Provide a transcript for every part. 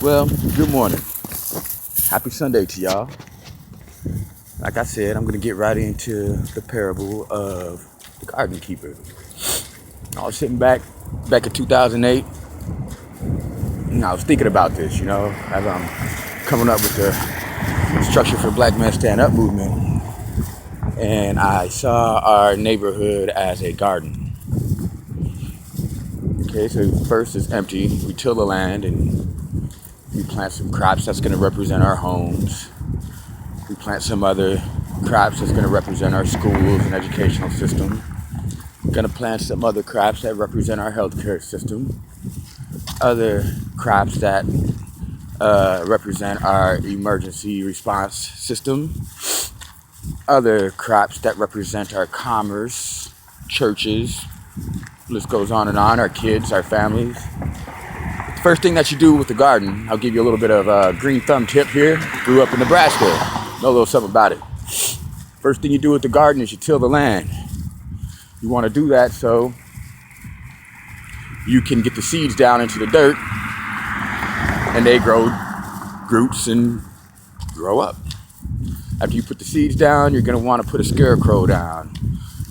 Well, good morning. Happy Sunday to y'all. Like I said, I'm going to get right into the parable of the garden keeper. I was sitting back in 2008, and I was thinking about this, as I'm coming up with the Structure for Black Men Stand Up movement. And I saw our neighborhood as a garden. Okay, so first it's empty. We till the land and we plant some crops that's going to represent our homes. We plant some other crops that's going to represent our schools and educational system. We're going to plant some other crops that represent our healthcare system. Other crops that represent our emergency response system. Other crops that represent our commerce, churches, list goes on and on, our kids, our families. The first thing that you do with the garden, I'll give you a little bit of a green thumb tip here. Grew up in Nebraska, know a little something about it. First thing you do with the garden is you till the land. You want to do that so you can get the seeds down into the dirt and they grow roots and grow up. After you put the seeds down, you're going to want to put a scarecrow down.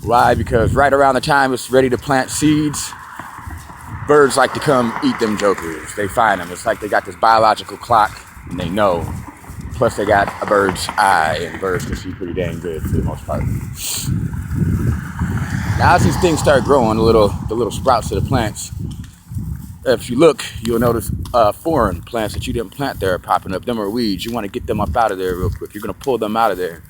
Why? Because right around the time it's ready to plant seeds, birds like to come eat them jokers. They find them. It's like they got this biological clock and they know. Plus they got a bird's eye, and birds can see pretty dang good for the most part. Now as these things start growing, the little sprouts of the plants, if you look, you'll notice foreign plants that you didn't plant there are popping up. Them are weeds. You want to get them up out of there real quick. You're going to pull them out of there.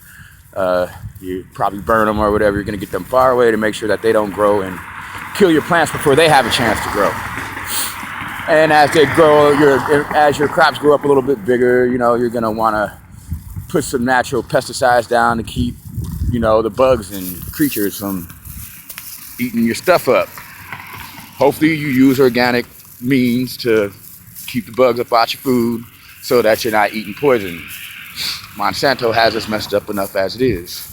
You probably burn them or whatever. You're going to get them far away to make sure that they don't grow and kill your plants before they have a chance to grow. And as they grow, as your crops grow up a little bit bigger, you're going to want to put some natural pesticides down to keep, the bugs and creatures from eating your stuff up. Hopefully you use organic means to keep the bugs up out your food so that you're not eating poison. Monsanto has us messed up enough as it is.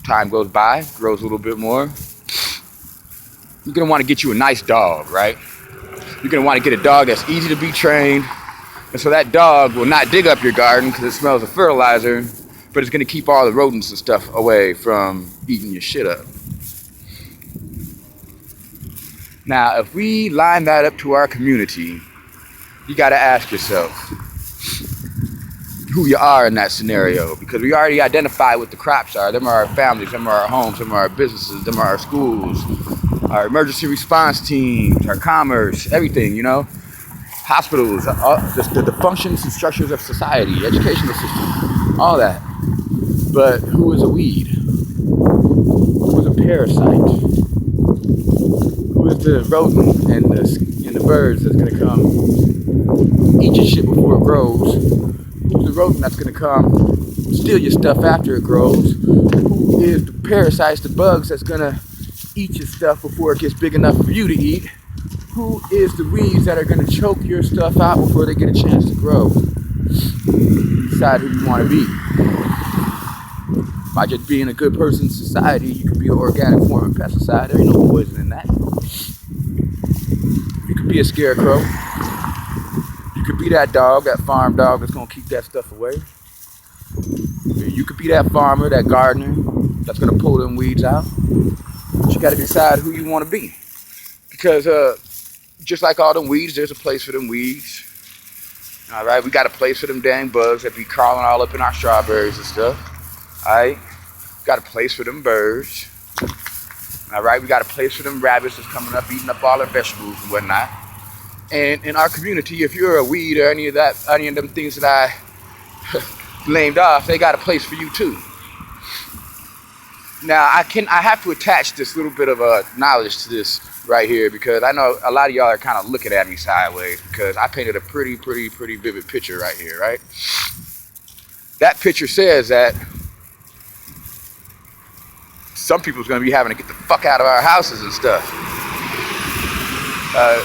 Time goes by, grows a little bit more. You're going to want to get you a nice dog, right? You're going to want to get a dog that's easy to be trained. And so that dog will not dig up your garden because it smells of fertilizer, but it's going to keep all the rodents and stuff away from eating your shit up. Now, if we line that up to our community, you got to ask yourself who you are in that scenario, because we already identify what the crops are. Them are our families, them are our homes, them are our businesses, them are our schools, our emergency response teams, our commerce, everything, hospitals, the functions and structures of society, educational system, all that. But who is a weed? Who is a parasite? Who is the rodent and the birds that's going to come eat your shit before it grows? Who's the rodent that's going to come steal your stuff after it grows? Who is the parasites, the bugs that's going to eat your stuff before it gets big enough for you to eat? Who is the weeds that are going to choke your stuff out before they get a chance to grow? Decide who you want to be. By just being a good person in society, you could be an organic form of pesticide. There ain't no poison in that. You could be a scarecrow. You could be that dog, that farm dog that's going to keep that stuff away. You could be that farmer, that gardener that's going to pull them weeds out. But you got to decide who you want to be. Because just like all them weeds, there's a place for them weeds. All right, we got a place for them dang bugs that be crawling all up in our strawberries and stuff. All right, got a place for them birds. All right, we got a place for them rabbits that's coming up, eating up all our vegetables and whatnot. And in our community, if you're a weed or any of them things that I named off, they got a place for you too. Now, I have to attach this little bit of knowledge to this right here, because I know a lot of y'all are kind of looking at me sideways because I painted a pretty vivid picture right here, right? That picture says that some people's going to be having to get the fuck out of our houses and stuff.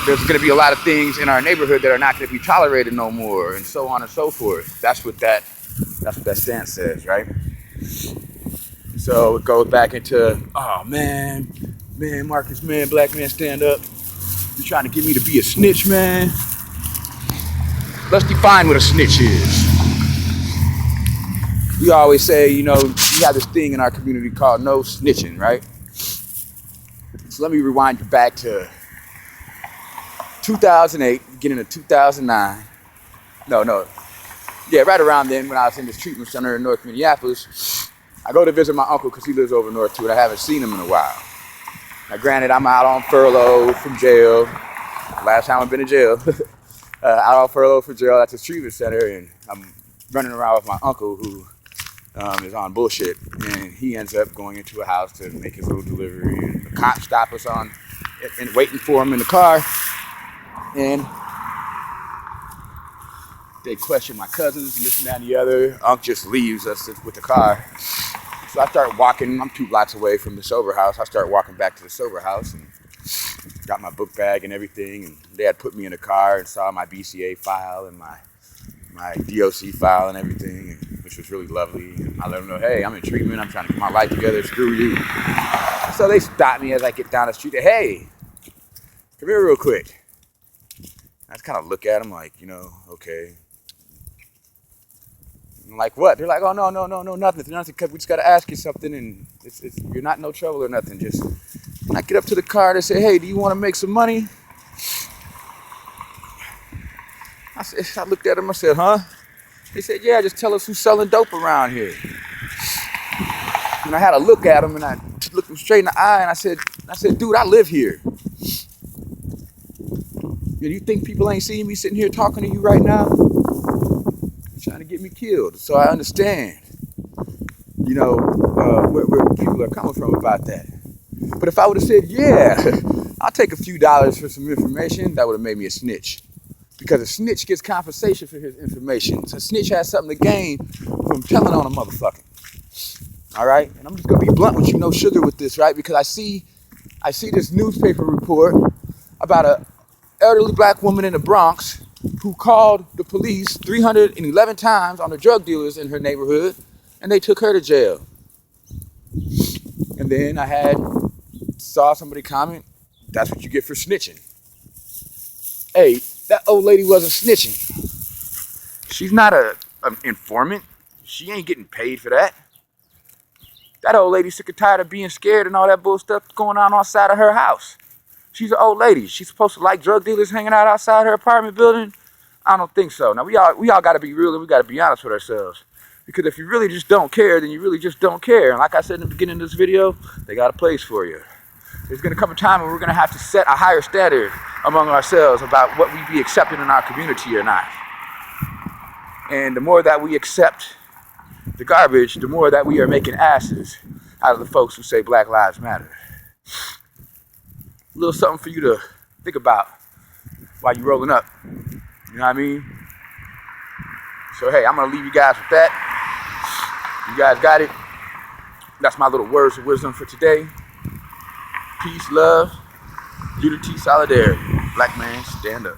There's going to be a lot of things in our neighborhood that are not going to be tolerated no more, and so on and so forth. That's what that stance says, right? So it goes back into, oh man, Marcus, man, black man, stand up. You're trying to get me to be a snitch, man. let's define what a snitch is. We always say, you know, we have this thing in our community called no snitching, right? So let me rewind you back to 2008, beginning of 2009. Yeah, right around then when I was in this treatment center in North Minneapolis. I go to visit my uncle because he lives over north too, and I haven't seen him in a while. Now, granted, I'm out on furlough from jail. Last time I've been in jail. Out on furlough from jail at this treatment center, and I'm running around with my uncle who is on bullshit, and he ends up going into a house to make his little delivery, and the cops stop us and waiting for him in the car, and they question my cousins and this and that and the other. Unc just leaves us with the car. So I start walking. I'm 2 blocks away from the sober house. I start walking back to the sober house and got my book bag and everything. And they had put me in the car and saw my BCA file and my DOC file and everything, which was really lovely. And I let them know, hey, I'm in treatment. I'm trying to get my life together. Screw you. So they stop me as I get down the street. Hey, come here real quick. I just kind of look at them like, you know, okay. I'm like, what? They're like, oh, no, nothing. We just got to ask you something, and you're not in no trouble or nothing. Just, when I get up to the car, they say, hey, do you want to make some money? I looked at them, I said, huh? They said, yeah, just tell us who's selling dope around here. And I had a look at them, and I looked them straight in the eye, and I said, dude, I live here. You think people ain't seeing me sitting here talking to you right now? Trying to get me killed. So I understand, you know, where people are coming from about that. But if I would have said, yeah, I'll take a few dollars for some information, that would have made me a snitch. Because a snitch gets compensation for his information. So a snitch has something to gain from telling on a motherfucker. All right? And I'm just going to be blunt with you, no sugar with this, right? Because I see this newspaper report about an elderly black woman in the Bronx who called the police 311 times on the drug dealers in her neighborhood, and they took her to jail. And then I saw somebody comment, that's what you get for snitching. Hey, that old lady wasn't snitching. She's not an informant. She ain't getting paid for that. That old lady's sick and tired of being scared and all that bull stuff going on outside of her house. She's an old lady. She's supposed to like drug dealers hanging out outside her apartment building? I don't think so. Now, we all got to be real and we got to be honest with ourselves. Because if you really just don't care, then you really just don't care. And like I said in the beginning of this video, they got a place for you. There's going to come a time when we're going to have to set a higher standard among ourselves about what we be accepted in our community or not. And the more that we accept the garbage, the more that we are making asses out of the folks who say Black Lives Matter. A little something for you to think about while you're rolling up. You know what I mean? So, hey, I'm going to leave you guys with that. You guys got it. That's my little words of wisdom for today. Peace, love, unity, solidarity. Black man, stand up.